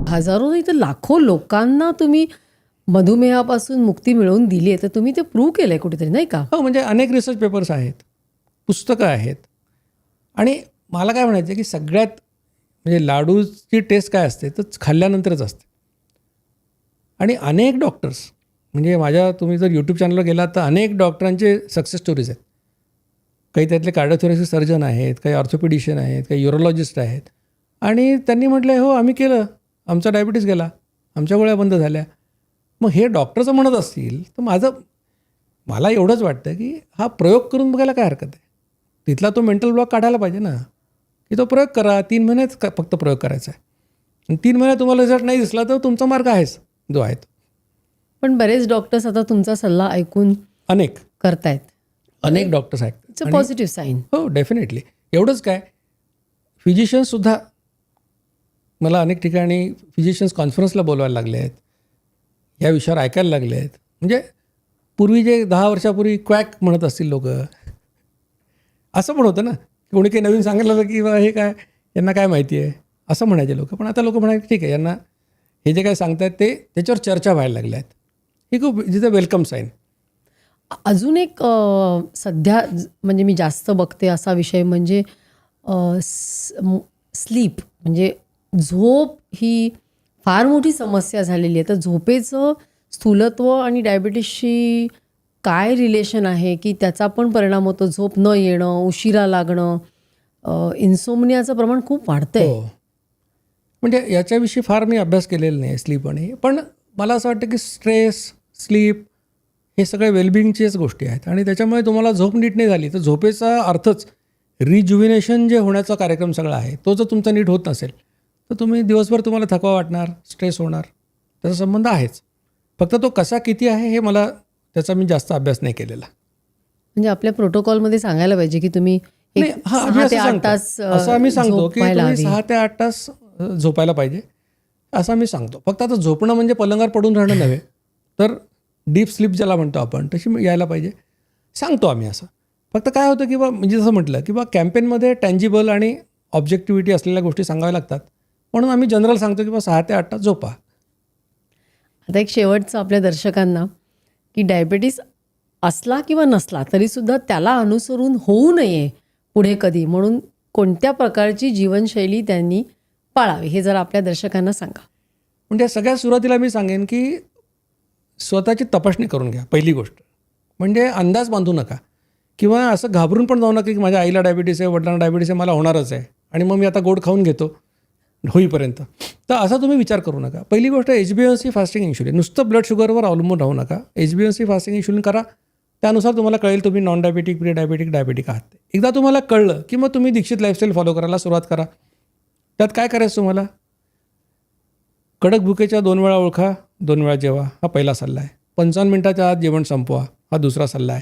हजारो नाही तर लाखो लोकांना तुम्ही मधुमेहापासून मुक्ती मिळवून दिली आहे, तर तुम्ही ते प्रूव्ह केलंय कुठेतरी, नाही का? हो, म्हणजे अनेक रिसर्च पेपर्स आहेत, पुस्तकं आहेत. आणि मला काय म्हणायचं आहे की सगळ्यात म्हणजे लाडूची टेस्ट काय असते तर खाल्ल्यानंतरच असते. आणि अनेक डॉक्टर्स म्हणजे तुम्ही जर यूट्यूब चॅनलवर गेलात तर अनेक डॉक्टरांचे सक्सेस स्टोरीज आहेत. काही त्यातले कार्डिओथोरॅसिक सर्जन आहेत, काही ऑर्थोपेडिशियन आहेत, काही युरोलॉजिस्ट आहेत. आणि त्यांनी म्हटलं हो आम्ही केलं, आमचा डायबिटीस गेला, आमच्या गोळ्या बंद झाल्या. मग हे डॉक्टरचं म्हणत असतील तर मला एवढंच वाटतं की हा प्रयोग करून बघायला काय हरकत आहे. तिथला तो मेंटल ब्लॉक काढायला पाहिजे ना, की तो प्रयोग करा. 3 महिन्यात फक्त प्रयोग करायचा आहे. आणि 3 महिन्यात तुम्हाला रिझल्ट नाही दिसला तर तुमचा मार्ग आहेच जो आहे तो. पण बरेच डॉक्टर्स आता तुमचा सल्ला ऐकून करतायत. अनेक डॉक्टर्स आहेत. It's a positive sign. हो, डेफिनेटली. एवढंच काय, फिजिशियन्ससुद्धा मला अनेक ठिकाणी फिजिशियन्स कॉन्फरन्सला बोलवायला लागले आहेत, या विषयावर ऐकायला लागले आहेत. म्हणजे पूर्वी जे 10 वर्षापूर्वी क्वॅक म्हणत असतील लोक, असं पण होतं ना, कोणी काही नवीन सांगायला लागलं की हे काय, यांना काय माहिती आहे असं म्हणायचे लोक. पण आता लोक म्हणाले ठीक आहे, यांना हे जे काय सांगतायत ते त्याच्यावर चर्चा व्हायला लागल्या आहेत. ही खूप इज अ वेलकम साईन. अजून एक सध्या म्हणजे मी जास्त बघते असा विषय म्हणजे स्लीप, म्हणजे झोप ही फार मोठी समस्या झालेली आहे. तर झोपेचं स्थूलत्व आणि डायबिटीसशी काय रिलेशन आहे की त्याचा पण परिणाम होतो? झोप न येणं, उशिरा लागणं, इन्सोमनियाचं प्रमाण खूप वाढतंय. हो, म्हणजे याच्याविषयी फार मी अभ्यास केलेला नाही स्लीप आणि, पण मला असं वाटतं की स्ट्रेस, स्लीप हे सगळे वेलबिंगचेच गोष्टी आहेत. आणि त्याच्यामुळे तुम्हाला झोप नीट नाही झाली तर झोपेचा अर्थच रिज्युविनेशन जे होण्याचा कार्यक्रम सगळा आहे तो जर तुमचा नीट होत नसेल तर तुम्ही दिवसभर तुम्हाला थकवा वाटणार, स्ट्रेस होणार, त्याचा संबंध आहेच. फक्त तो कसा किती आहे हे त्याचा मी जास्त अभ्यास नाही केलेला. म्हणजे आपल्या प्रोटोकॉलमध्ये सांगायला पाहिजे की तुम्ही 6 ते 8 तास असं आम्ही सांगतो की झोपायला तुम्ही हवी. 6 ते 8 तास झोपायला पाहिजे असं आम्ही सांगतो. फक्त आता झोपणं म्हणजे पलंगावर पडून राहणं नव्हे, तर डीप स्लीप ज्याला म्हणतो आपण तशी यायला पाहिजे, सांगतो आम्ही असं. फक्त काय होतं की म्हणजे जसं म्हटलं की कॅम्पेनमध्ये टँजिबल आणि ऑब्जेक्टिव्हिटी असलेल्या गोष्टी सांगाव्या लागतात, म्हणून आम्ही जनरल सांगतो की 6 ते 8 तास झोपा. आता एक शेवटचं आपल्या दर्शकांना की डायबिटीस असला किंवा नसला तरीसुद्धा त्याला अनुसरून होऊ नये पुढे कधी, म्हणून कोणत्या प्रकारची जीवनशैली त्यांनी पाळावी हे जर आपल्या दर्शकांना सांगा. म्हणजे सगळ्यात सुरुवातीला मी सांगेन की स्वतःची तपासणी करून घ्या. पहिली गोष्ट म्हणजे अंदाज बांधू नका किंवा असं घाबरून पण जाऊ नका की माझ्या आईला डायबिटीस आहे, वडिलांना डायबिटीस आहे, मला होणारच आहे आणि मग मी आता गोड खाऊन घेतो होईपर्यंत. तर असा तुम्ही विचार करू नका. पहिली गोष्ट HbA1c फास्टिंग इन्शुलिन, नुसतं ब्लड शुगरवर अवलंबून राहू नका. HbA1c फास्टिंग इन्शुलिन करा, त्यानुसार तुम्हाला कळेल तुम्ही non diabetic, pre diabetic, diabetic आहात. एकदा तुम्हाला कळलं की मग तुम्ही दीक्षित लाईफस्टाईल फॉलो करायला सुरुवात करा. त्यात काय करायचं तुम्हाला, कडक भुकेच्या 2 वेळा ओळखा, 2 वेळा जेवा, हा पहिला सल्ला आहे. 55 मिनिटाच्या आत जेवण संपवा, हा दुसरा सल्ला आहे.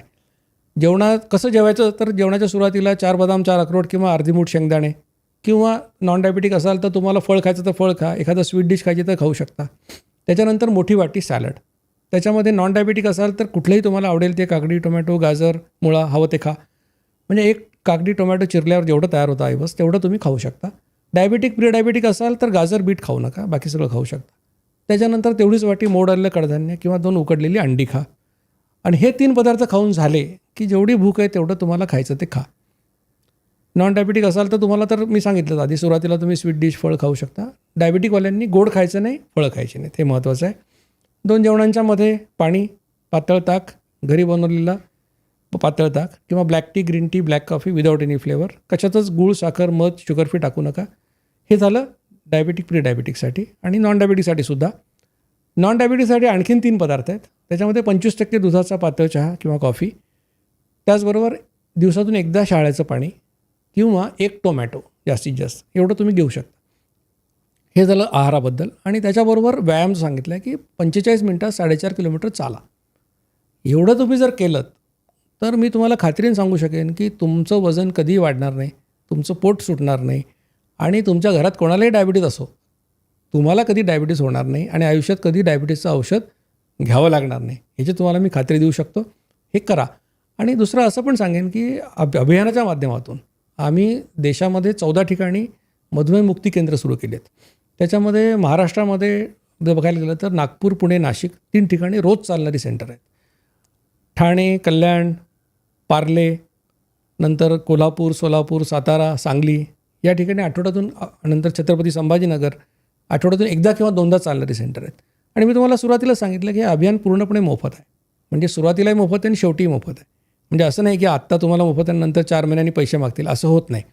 जेवणात कसं जेवायचं, तर जेवणाच्या सुरुवातीला 4 बदाम, 4 अक्रोड किंवा अर्धी मूठ शेंगदाणे, किंवा नॉन डायबेटिक असाल तर तुम्हाला फळ खायचं तर फळ खा, एखादं स्वीट डिश खायची तर खाऊ शकता. त्याच्यानंतर मोठी वाटी सॅलड. त्याच्यामध्ये नॉन डायबेटिक असाल तर कुठलंही तुम्हाला आवडेल ते काकडी, टोमॅटो, गाजर, मुळा हवं ते खा. म्हणजे एक काकडी टोमॅटो चिरल्यावर जेवढं तयार होतं बस तेवढं तुम्ही खाऊ शकता. डायबेटिक, प्री डायबेटिक असाल तर गाजर, बीट खाऊ नका, बाकी सगळं खाऊ शकता. त्याच्यानंतर तेवढीच वाटी मोड आलेलं कडधान्य किंवा 2 उकडलेली अंडी खा. आणि हे 3 पदार्थ खाऊन झाले की जेवढी भूक आहे तेवढं तुम्हाला खायचं ते खा. नॉन डायबेटिक असाल तर तुम्हाला तर मी सांगितलं आधी सुरुवातीला तुम्ही स्वीट डिश, फळ खाऊ शकता. डायबेटिकवाल्यांनी गोड खायचं नाही, फळं खायची नाही, हे महत्त्वाचं आहे. 2 जेवणांच्या मध्ये पाणी, पातळ ताक, घरी बनवलेला पातळ ताक किंवा black tea, green tea, black coffee without any flavour, कशातच गूळ, साखर, मध, शुगर फ्री टाकू नका. हे झालं डायबेटिक, प्री डायबेटिकसाठी. आणि नॉन डायबेटिकसाठी सुद्धा, नॉन डायबेटिकसाठी आणखीन 3 पदार्थ आहेत. त्याच्यामध्ये 25% दुधाचा पातळ चहा किंवा कॉफी, त्याचबरोबर दिवसातून एकदा शहाळ्याचं पाणी किंवा 1 टोमॅटो जास्तीत जास्त, एवढं तुम्ही घेऊ शकता. हे झालं आहाराबद्दल. आणि त्याच्याबरोबर व्यायाम सांगितलं आहे की 45 मिनटात 4.5 किलोमीटर चाला. एवढं तुम्ही जर केलं तर मी तुम्हाला खात्रीने सांगू शकेन की तुमचं वजन कधीही वाढणार नाही, तुमचं पोट सुटणार नाही आणि तुमच्या घरात कोणालाही डायबिटीज असो, तुम्हाला कधी डायबिटीज होणार नाही आणि आयुष्यात कधी डायबिटीजचं औषध घ्यावं लागणार नाही, ह्याची तुम्हाला मी खात्री देऊ शकतो. हे करा. आणि दुसरं असं पण सांगेन की अभियानाच्या माध्यमातून आम्ही देशामध्ये 14 ठिकाणी मधुमेह मुक्ती केंद्र सुरू केलेत. त्याच्यामध्ये महाराष्ट्रामध्ये जर बघायला गेलं तर नागपूर, पुणे, नाशिक 3 ठिकाणी रोज चालणारी सेंटर आहेत. ठाणे, कल्याण, पार्ले, नंतर कोल्हापूर, सोलापूर, सातारा, सांगली या ठिकाणी आठवड्यातून नंतर छत्रपती संभाजीनगर आठवड्यातून एकदा किंवा दोनदा चालणारी सेंटर आहेत. आणि मी तुम्हाला सुरुवातीला सांगितलं की हे अभियान पूर्णपणे मोफत आहे. म्हणजे सुरुवातीलाही मोफत आहे आणि शेवटीही मोफत आहे. म्हणजे असं नाही की आत्ता तुम्हाला मोफत आहे नंतर 4 महिन्यांनी पैसे मागतील, असं होत नाही.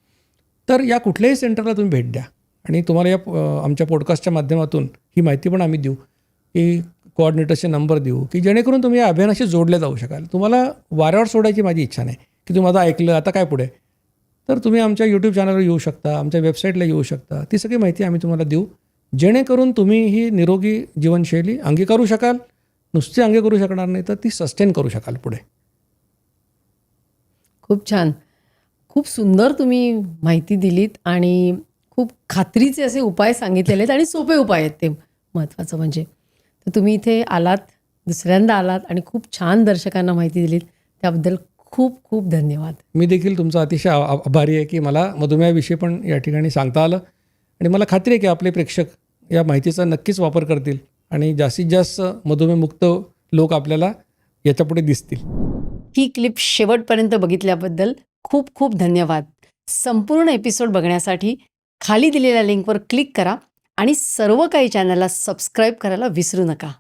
तर या कुठल्याही सेंटरला तुम्ही भेट द्या आणि तुम्हाला या आमच्या पॉडकास्टच्या माध्यमातून ही माहिती पण आम्ही देऊ, की कोऑर्डिनेटर्सचे नंबर देऊ, की जेणेकरून तुम्ही या अभियानाशी जोडले जाऊ शकाल. तुम्हाला वाऱ्यावर सोडायची माझी इच्छा नाही की तुम्ही आता ऐकलं आता काय पुढे. तर तुम्ही आमच्या यूट्यूब चॅनलवर येऊ शकता, आमच्या वेबसाईटला येऊ शकता. ती सगळी माहिती आम्ही तुम्हाला देऊ, जेणेकरून तुम्ही ही निरोगी जीवनशैली अंगीकारू शकाल. नुसती अंगीकारू शकणार नाही तर ती सस्टेन करू शकाल पुढे. खूप छान. खूप सुंदर तुम्ही माहिती दिलीत आणि खूप खात्रीचे असे उपाय सांगितलेले आहेत आणि सोपे उपाय आहेत ते महत्त्वाचं म्हणजे. तर तुम्ही इथे आलात, दुसऱ्यांदा आलात आणि खूप छान दर्शकांना माहिती दिलीत. त्याबद्दल खूप खूप धन्यवाद. मी देखील तुमचा अतिशय आभारी आहे की मला मधुमेहाविषयी पण या ठिकाणी सांगता आलं आणि मला खात्री आहे की आपले प्रेक्षक या माहितीचा नक्कीच वापर करतील आणि जास्तीत जास्त मधुमेहमुक्त लोक आपल्याला याच्यापुढे दिसतील. ही क्लिप शेवटपर्यंत बघितल्याबद्दल खूप खूप धन्यवाद. संपूर्ण एपिसोड बघण्यासाठी खाली दिलेल्या लिंकवर क्लिक करा आणि सर्व काही चॅनलला सबस्क्राईब करायला विसरू नका.